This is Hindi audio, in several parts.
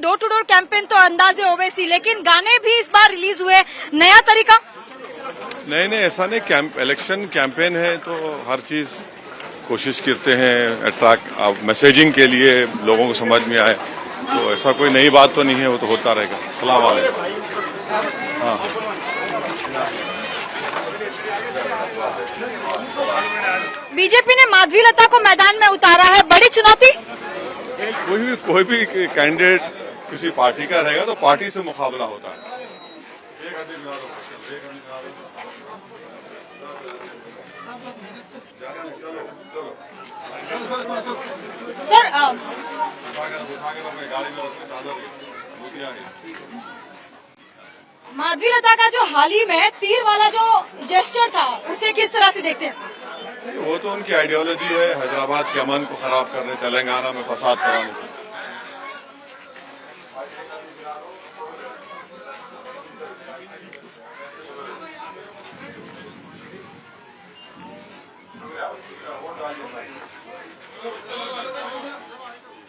डोर टू डोर कैंपेन तो अंदाजे ओवैसी, लेकिन गाने भी इस बार रिलीज हुए, नया तरीका? नहीं ऐसा नहीं, इलेक्शन कैंपेन है तो हर चीज कोशिश करते हैं अट्रैक्ट मैसेजिंग के लिए लोगों को समझ में आए, तो ऐसा कोई नई बात तो नहीं है, वो तो होता रहेगा। सलाम वालेकुम। हाँ बीजेपी ने माधवी लता को मैदान में उतारा है, बड़ी चुनौती? कोई भी कैंडिडेट किसी पार्टी का रहेगा तो पार्टी से मुकाबला होता है। सर माधवी लता का जो हाल ही में तीर वाला जो जेस्चर था, उसे किस तरह से देखते हैं? वो तो उनकी आइडियोलॉजी है, हैदराबाद के अमन को खराब करने, तेलंगाना में फसाद कराने की।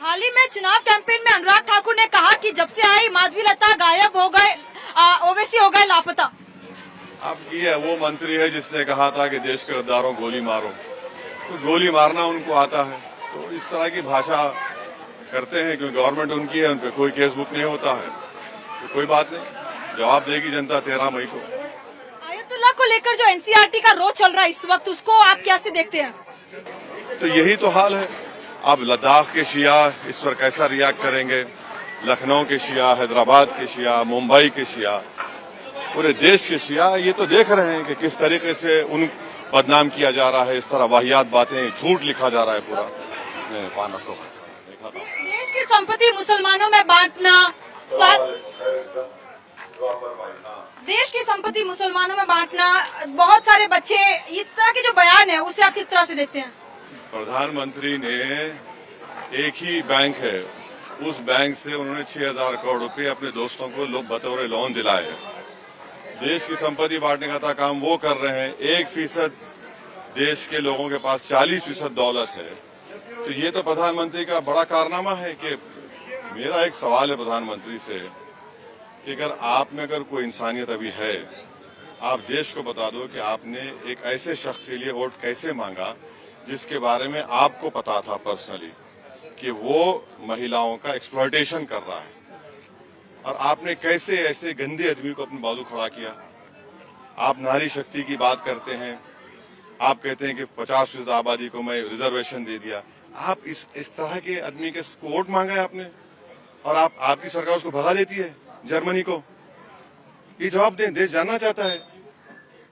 हाल ही में चुनाव कैंपेन में अनुराग ठाकुर ने कहा कि जब से आई माधवी लता गायब हो गए, ओवैसी हो गए लापता। अब ये वो मंत्री है जिसने कहा था कि देश के गद्दारों गोली मारो, तो गोली मारना उनको आता है, तो इस तरह की भाषा करते हैं क्योंकि गवर्नमेंट उनकी है, उन पर कोई केस बुक नहीं होता है, तो कोई बात नहीं, जवाब देगी जनता 13 मई को। आयतुल्लाह को लेकर जो एनसीईआरटी का रोज चल रहा है इस वक्त, उसको आप कैसे देखते हैं? तो यही तो हाल है। अब लद्दाख के शिया इस पर कैसा रिएक्ट करेंगे, लखनऊ के शिया, हैदराबाद के शिया, मुंबई के शिया, पूरे देश के शिया ये तो देख रहे हैं कि किस तरीके से उन बदनाम किया जा रहा है, इस तरह वाहियात बातें, झूठ लिखा जा रहा है पूरा। देश की संपत्ति मुसलमानों में बांटना, देश की संपत्ति मुसलमानों में बांटना, बहुत सारे बच्चे, इस तरह के जो बयान है उसे आप किस तरह से देखते हैं? प्रधानमंत्री ने एक ही बैंक है, उस बैंक से उन्होंने 6,000 करोड़ रुपए अपने दोस्तों को बतौर लोन दिलाए। देश की संपत्ति बांटने का काम वो कर रहे हैं। 1% देश के लोगों के पास 40% दौलत है, तो ये तो प्रधानमंत्री का बड़ा कारनामा है। कि मेरा एक सवाल है प्रधानमंत्री से कि अगर आप में अगर कोई इंसानियत अभी है, आप देश को बता दो कि आपने एक ऐसे शख्स के लिए वोट कैसे मांगा जिसके बारे में आपको पता था पर्सनली कि वो महिलाओं का एक्सप्लॉयटेशन कर रहा है, और आपने कैसे ऐसे गंदे आदमी को अपने बाजू खड़ा किया। आप नारी शक्ति की बात करते हैं, आप कहते हैं कि 50% आबादी को मैं रिजर्वेशन दे दिया। आप इस तरह के आदमी के वोट मांगा है आपने, और आपकी सरकार उसको भगा देती है जर्मनी को। ये जवाब दें, देश जानना चाहता है।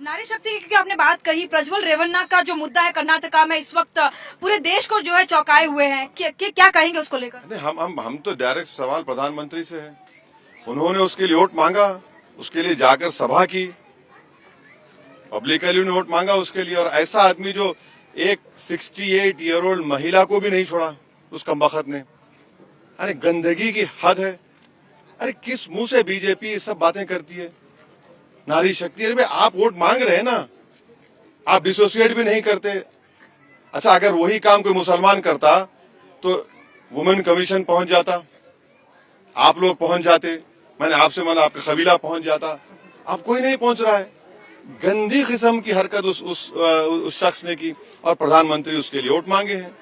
नारी शक्ति की आपने बात कही, प्रज्वल रेवन्ना का जो मुद्दा है कर्नाटका में इस वक्त पूरे देश को जो है चौंकाए हुए हैं, क्या कहेंगे उसको लेकर? हम तो डायरेक्ट सवाल प्रधानमंत्री से है। उन्होंने उसके लिए वोट मांगा, उसके लिए जाकर सभा की, पब्लिकली उन्होंने वोट मांगा उसके लिए, और ऐसा आदमी जो एक 68 ईयर ओल्ड महिला को भी नहीं छोड़ा उस कमबख्त ने। अरे गंदगी की हद है। अरे किस मुंह से बीजेपी ये सब बातें करती है? नारी शक्ति, अरे आप वोट मांग रहे हैं ना, आप डिसोसिएट भी नहीं करते। अच्छा, अगर वही काम कोई मुसलमान करता तो वुमेन कमीशन पहुंच जाता, आप लोग पहुंच जाते, मैंने आपसे माना आपका कबीला पहुंच जाता। अब कोई नहीं पहुंच रहा है। गंदी किस्म की हरकत उस शख्स ने की, और प्रधानमंत्री उसके लिए वोट मांगे हैं।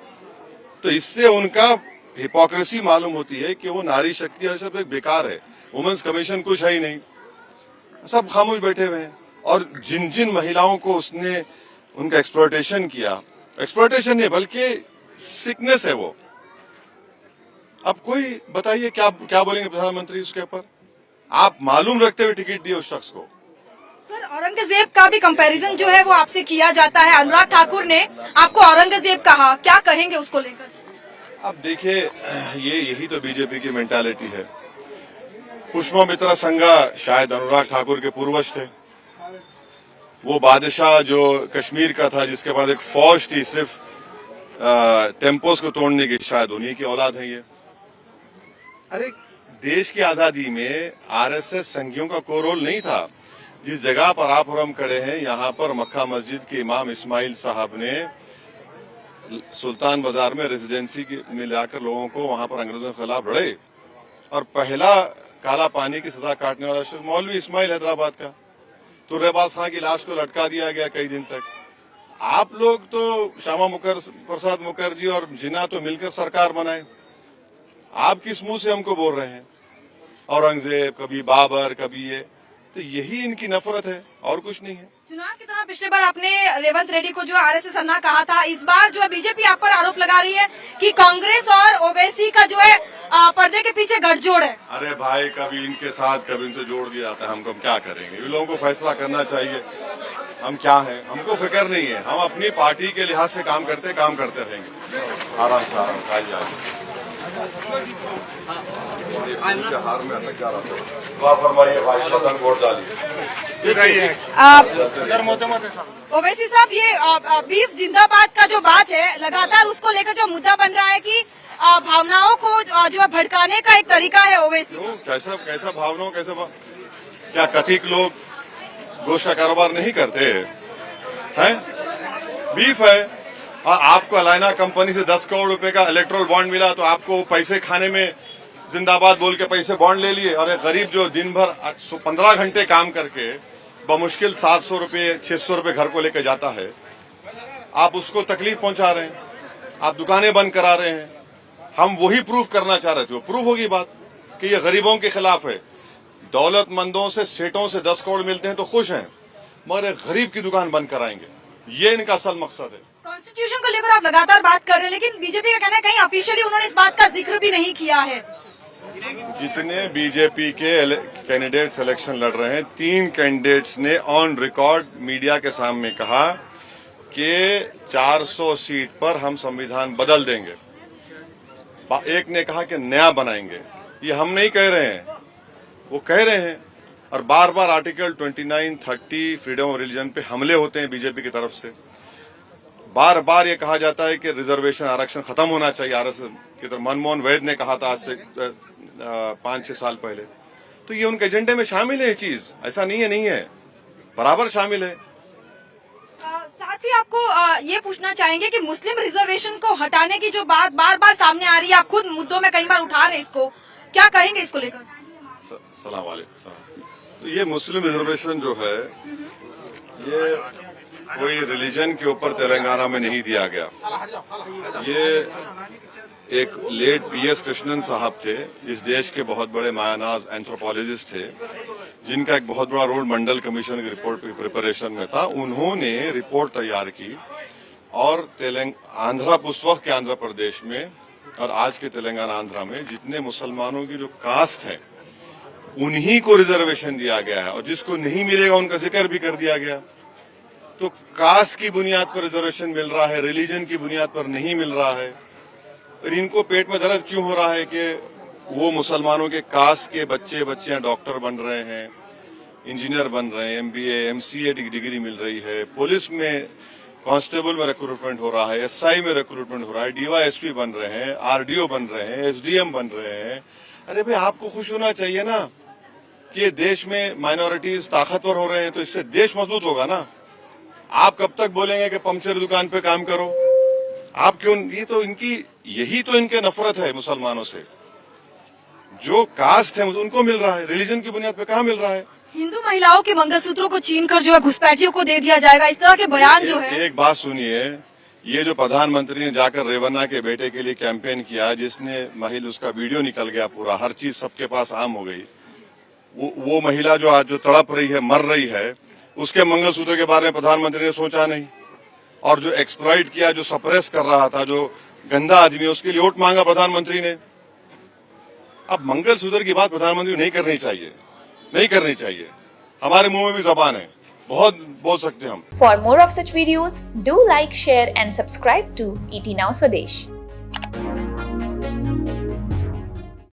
तो इससे उनका हिपोक्रेसी मालूम होती है कि वो नारी शक्ति और सब एक बेकार है। वुमेन्स कमीशन कुछ है ही नहीं, सब खामोश बैठे हुए हैं। और जिन जिन महिलाओं को उसने उनका एक्सप्लॉयटेशन किया, एक्सप्लॉयटेशन नहीं बल्कि सिकनेस है वो। अब कोई बताइए क्या बोलेंगे प्रधानमंत्री उसके ऊपर? आप मालूम रखते हुए टिकट दिए उस शख्स को। सर, औरंगजेब का भी कंपैरिजन जो है वो आपसे किया जाता है। अनुराग ठाकुर ने आपको औरंगजेब कहा, क्या कहेंगे उसको लेकर? अब देखिए, यही तो बीजेपी की मेंटालिटी है। पुष्पमित्रा संघा शायद अनुराग ठाकुर के पूर्वज थे। वो बादशाह जो कश्मीर का था, जिसके बाद एक फौज थी सिर्फ टेम्पोस को तोड़ने की, शायद उन्हीं की औलाद है ये। अरे देश की आजादी में आरएसएस संघियों का कोई रोल नहीं था। जिस जगह पर आप और हम खड़े हैं, यहाँ पर मक्का मस्जिद के इमाम इस्माइल साहब ने सुल्तान बाजार में रेजिडेंसी में लाकर लोगों को वहां पर अंग्रेजों के खिलाफ लड़े, और पहला काला पानी की सजा काटने वाला शख्स मौलवी इस्माइल हैदराबाद का, तुर्रेबाज खां की लाश को लटका दिया गया कई दिन तक। आप लोग तो श्यामा प्रसाद मुखर्जी और जिन्ना तो मिलकर सरकार बनाए, आप किस मुंह से हमको बोल रहे हैं औरंगजेब, कभी बाबर, कभी ये? तो यही इनकी नफरत है और कुछ नहीं है। चुनाव की तरह पिछले बार आपने रेवंत रेड्डी को जो आरएसएस अन्ना कहा था, इस बार जो है बीजेपी आप पर आरोप लगा रही है कि कांग्रेस और ओवैसी का जो है पर्दे के पीछे गठजोड़ है। अरे भाई, कभी इनके साथ कभी इनसे जोड़ दिया जाता है, हमको हम क्या करेंगे? इन लोगों को फैसला करना चाहिए हम क्या हैं, हमको फिक्र नहीं है। हम अपनी पार्टी के लिहाज से काम करते रहेंगे। आराम से आराम खाइए। हार में अटक जा रहा था, तो आप फरमाइए भाई, बटन वोट डालिए। ओवैसी साहब, ये बीफ जिंदाबाद का जो बात है, लगातार उसको लेकर जो मुद्दा बन रहा है कि भावनाओं को जो है भड़काने का एक तरीका है ओवैसी। कैसा भावनाओं, क्या कथित लोग गोश्त का कारोबार नहीं करते हैं? बीफ है, आपको अलायना कंपनी से 10 करोड़ रुपए का इलेक्ट्रोल बॉन्ड मिला, तो आपको पैसे खाने में जिंदाबाद बोल के पैसे बॉन्ड ले लिए। और एक गरीब जो दिन भर 15 घंटे काम करके बमुश्किल 700 रुपए 600 रुपए घर को लेकर जाता है, आप उसको तकलीफ पहुंचा रहे हैं, आप दुकानें बंद करा रहे हैं। हम वही प्रूफ करना चाह रहे थे, वो प्रूफ होगी बात कि ये गरीबों के खिलाफ है। दौलतमंदों से, सेठों से 10 करोड़ मिलते हैं तो खुश हैं, मगर एक गरीब की दुकान बंद कराएंगे, ये इनका असल मकसद है। कॉन्स्टिट्यूशन को लेकर आप लगातार बात कर रहे हैं, लेकिन बीजेपी का कहना है कहीं ऑफिशियली उन्होंने इस बात का जिक्र भी नहीं किया है। जितने बीजेपी के कैंडिडेट्स इलेक्शन लड़ रहे हैं, 3 कैंडिडेट्स ने ऑन रिकॉर्ड मीडिया के सामने कहा कि 400 सीट पर हम संविधान बदल देंगे। एक ने कहा कि नया बनाएंगे। ये हम नहीं कह रहे हैं, वो कह रहे हैं। और बार बार आर्टिकल 29, 30 फ्रीडम ऑफ रिलीजन पे हमले होते हैं बीजेपी की तरफ से। बार बार ये कहा जाता है कि रिजर्वेशन, आरक्षण खत्म होना चाहिए। आरएसएस की तरफ मनमोहन वैद ने कहा था आज से 5-6 साल पहले। तो ये उनके एजेंडे में शामिल है, ये चीज ऐसा नहीं है, बराबर शामिल है। साथ ही आपको ये पूछना चाहेंगे कि मुस्लिम रिजर्वेशन को हटाने की जो बात बार बार सामने आ रही है, आप खुद मुद्दों में कई बार उठा रहे हैं इसको, क्या कहेंगे इसको लेकर? सलाम वालेकुम। तो ये मुस्लिम रिजर्वेशन जो है, ये कोई रिलीजन के ऊपर तेलंगाना में नहीं दिया गया। ये एक लेट पीएस कृष्णन साहब थे, इस देश के बहुत बड़े मायानाज एंथ्रोपोलॉजिस्ट थे, जिनका एक बहुत बड़ा रोल मंडल कमीशन की रिपोर्ट की प्रिपरेशन में था। उन्होंने रिपोर्ट तैयार की और आंध्र, उस वक्त के आंध्र प्रदेश में और आज के तेलंगाना आंध्रा में जितने मुसलमानों की जो कास्ट है, उन्हीं को रिजर्वेशन दिया गया है, और जिसको नहीं मिलेगा उनका जिक्र भी कर दिया गया। तो कास्ट की बुनियाद पर रिजर्वेशन मिल रहा है, रिलीजन की बुनियाद पर नहीं मिल रहा है। और इनको पेट में दर्द क्यों हो रहा है कि वो मुसलमानों के कास्ट के बच्चियां डॉक्टर बन रहे हैं, इंजीनियर बन रहे हैं, MBA, MCA डिग्री मिल रही है, पुलिस में कांस्टेबल में रिक्रूटमेंट हो रहा है, SI में रिक्रूटमेंट हो रहा है, DYSP बन रहे हैं, RDO बन रहे हैं, SDM बन रहे हैं। अरे भाई, आपको खुश होना चाहिए ना कि देश में माइनॉरिटीज ताकतवर हो रहे हैं, तो इससे देश मजबूत होगा ना। आप कब तक बोलेंगे कि पंचर दुकान पे काम करो? आप क्यों? यही तो इनके नफरत है मुसलमानों से। जो कास्ट है उनको मिल रहा है, रिलीजन की बुनियाद पे कहाँ मिल रहा है? हिंदू महिलाओं के मंगलसूत्रों को छीनकर जो है घुसपैठियों को दे दिया जाएगा, इस तरह के बयान जो है। एक बात सुनिए, ये जो प्रधानमंत्री ने जाकर रेवन्ना के बेटे के लिए कैंपेन किया, जिसने महिला, उसका वीडियो निकल गया पूरा, हर चीज सबके पास आम हो गई। वो महिला जो आज जो तड़प रही है, मर रही है, उसके मंगलसूत्र के बारे में प्रधानमंत्री ने सोचा नहीं। और जो एक्सप्लॉइट किया, जो सप्रेस कर रहा था, जो गंदा आदमी, उसके लिए वोट मांगा प्रधानमंत्री ने। अब मंगलसूत्र की बात प्रधानमंत्री नहीं करनी चाहिए। हमारे मुंह में भी जबान है, बहुत बोल सकते हैं हम। For more of such videos, do like, share and subscribe to ET Now Swadesh.